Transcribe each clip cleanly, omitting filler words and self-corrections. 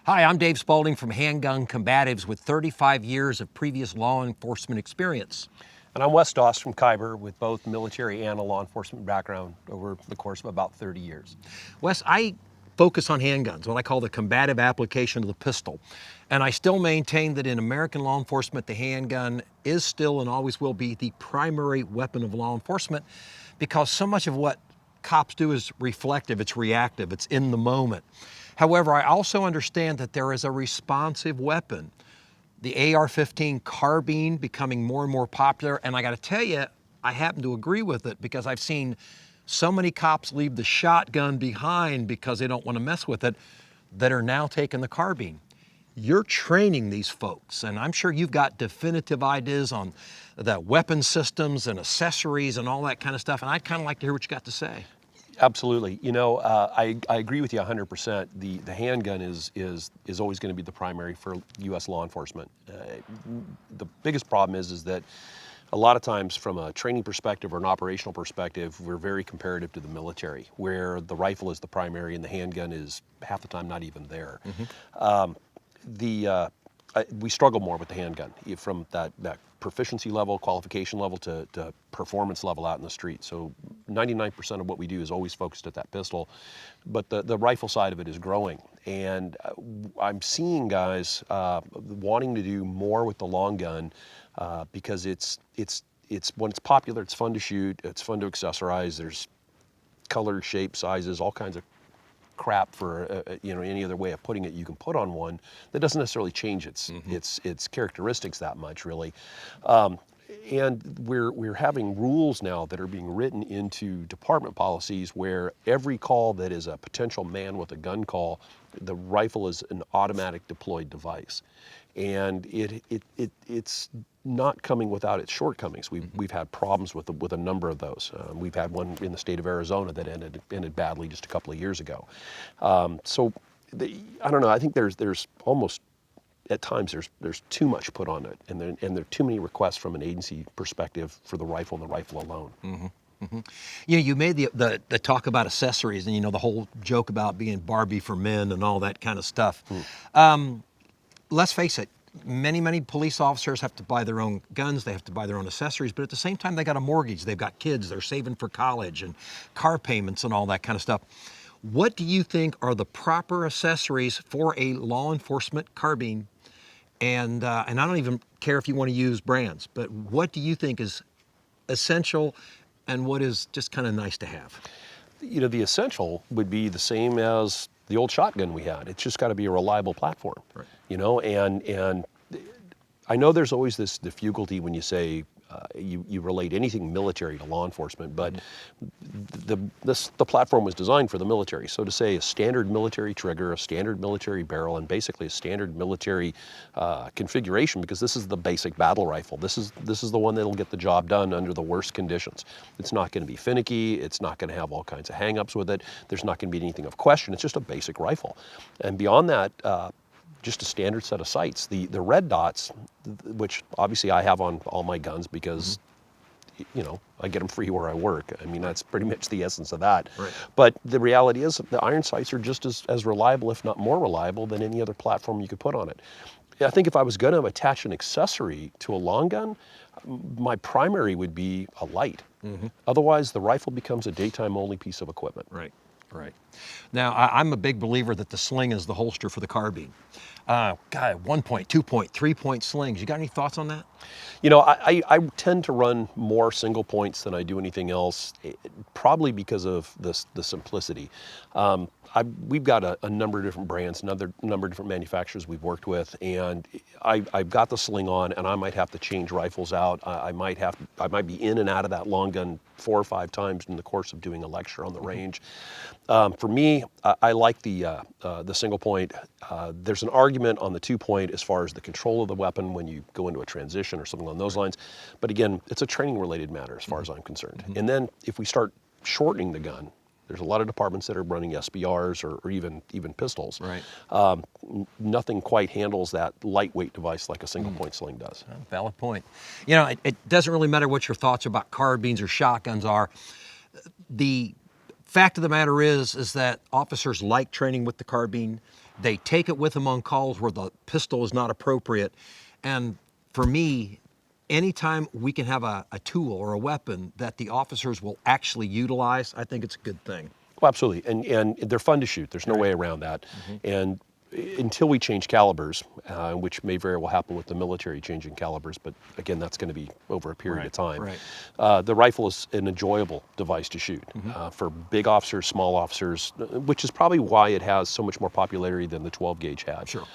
Hi, I'm Dave Spaulding from Handgun Combatives with 35 years of previous law enforcement experience. And I'm Wes Doss from Khyber with both military and a law enforcement background over the course of about 30 years. Wes, I focus on handguns, what I call the combative application of the pistol. And I still maintain that in American law enforcement, the handgun is still and always will be the primary weapon of law enforcement because so much of what cops do is reflective, it's reactive, it's in the moment. However, I also understand that there is a responsive weapon, the AR-15 carbine becoming more and more popular, and I gotta tell you, I happen to agree with it because I've seen so many cops leave the shotgun behind because they don't want to mess with it that are now taking the carbine. You're training these folks, and I'm sure you've got definitive ideas on the weapon systems and accessories and all that kind of stuff, and I'd kind of like to hear what you got to say. Absolutely. You know, I agree with you 100%. The handgun is always going to be the primary for U.S. law enforcement. The biggest problem is that a lot of times from a training perspective or an operational perspective, we're very comparative to the military, where the rifle is the primary and the handgun is half the time not even there. We struggle more with the handgun from that proficiency level, qualification level to performance level out in the street. So 99% of what we do is always focused at that pistol, but the rifle side of it is growing. And I'm seeing guys wanting to do more with the long gun because it's when it's popular, it's fun to shoot, it's fun to accessorize. There's color, shape, sizes, all kinds of crap for any other way of putting it you can put on one that doesn't necessarily change its characteristics that much, really. And we're having rules now that are being written into department policies where every call that is a potential man with a gun call, the rifle is an automatic deployed device, and it's not coming without its shortcomings. We've had problems with a number of those. We've had one in the state of Arizona that ended badly just a couple of years ago. I don't know. I think there's almost at times there's too much put on it, and there are too many requests from an agency perspective for the rifle and the rifle alone. You made the talk about accessories, and the whole joke about being Barbie for men and all that kind of stuff. Let's face it. Many police officers have to buy their own guns, they have to buy their own accessories, but at the same time they got a mortgage, they've got kids, they're saving for college and car payments and all that kind of stuff. What do you think are the proper accessories for a law enforcement carbine? And I don't even care if you want to use brands, but what do you think is essential and what is just kind of nice to have? The essential would be the same as the old shotgun we had. It's just got to be a reliable platform, right. And I know there's always this difficulty when you say you relate anything military to law enforcement, but the platform was designed for the military. So to say a standard military trigger, a standard military barrel, and basically a standard military configuration, because this is the basic battle rifle. This is the one that'll get the job done under the worst conditions. It's not going to be finicky. It's not going to have all kinds of hang-ups with it. There's not going to be anything of question. It's just a basic rifle. And beyond that, just a standard set of sights. The red dots, which obviously I have on all my guns because, I get them free where I work. I mean, that's pretty much the essence of that. Right. But the reality is the iron sights are just as reliable, if not more reliable, than any other platform you could put on it. I think if I was going to attach an accessory to a long gun, my primary would be a light. Otherwise, the rifle becomes a daytime-only piece of equipment. Right. Now, I'm a big believer that the sling is the holster for the carbine. 1-point, 2-point, 3-point slings. You got any thoughts on that? I tend to run more single points than I do anything else, probably because of the simplicity. We've got a number of different brands, another number of different manufacturers we've worked with, and I've got the sling on, and I might have to change rifles out. I might be in and out of that long gun 4 or 5 times in the course of doing a lecture on the range. For me, I like the single point. There's an argument on the 2-point as far as the control of the weapon when you go into a transition or something along those lines. But again, it's a training-related matter as far as I'm concerned. And then if we start shortening the gun, there's a lot of departments that are running SBRs or even pistols. Right. Nothing quite handles that lightweight device like a single-point sling does. Valid point. It doesn't really matter what your thoughts about carbines or shotguns are. The fact of the matter is that officers like training with the carbine. They take it with them on calls where the pistol is not appropriate. And for me, anytime we can have a tool or a weapon that the officers will actually utilize, I think it's a good thing. Well, absolutely, and they're fun to shoot. There's no way around that. And until we change calibers, which may very well happen with the military changing calibers, but again, that's going to be over a period of time. The rifle is an enjoyable device to shoot for big officers, small officers, which is probably why it has so much more popularity than the 12 gauge had. Sure.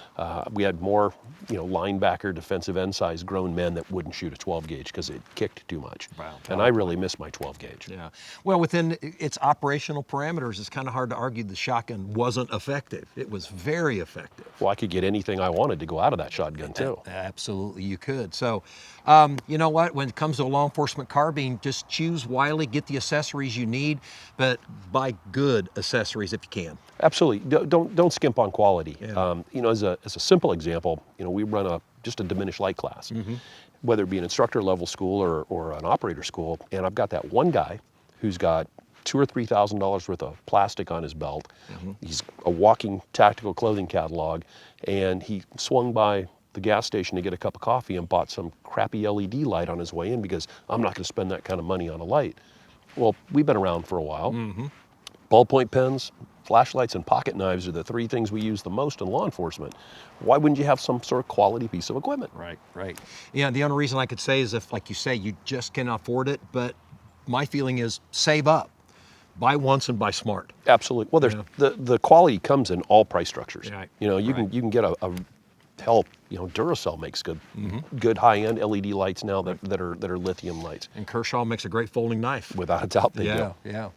We had more, linebacker, defensive end size grown men that wouldn't shoot a 12 gauge because it kicked too much. Wow. And I really miss my 12 gauge. Yeah. Well, within its operational parameters, it's kind of hard to argue the shotgun wasn't effective. It was very effective. Well, I could get anything I wanted to go out of that shotgun too. Absolutely, you could. So, you know what? When it comes to a law enforcement carbine, just choose wisely, get the accessories you need, but buy good accessories if you can. Absolutely. Don't skimp on quality. Yeah. As a simple example, we run just a diminished light class, whether it be an instructor level school or an operator school, and I've got that one guy who's got $2,000 or $3,000 worth of plastic on his belt. He's a walking tactical clothing catalog, and he swung by the gas station to get a cup of coffee and bought some crappy LED light on his way in because I'm not going to spend that kind of money on a light. Well, we've been around for a while. Ballpoint pens, flashlights, and pocket knives are the three things we use the most in law enforcement. Why wouldn't you have some sort of quality piece of equipment? Right. Yeah, the only reason I could say is if, like you say, you just cannot afford it, but my feeling is save up. Buy once and buy smart. Absolutely. Well, the quality comes in all price structures. Right. You can get a Duracell makes good high-end LED lights now that are lithium lights. And Kershaw makes a great folding knife. Without a doubt, they do. Yeah.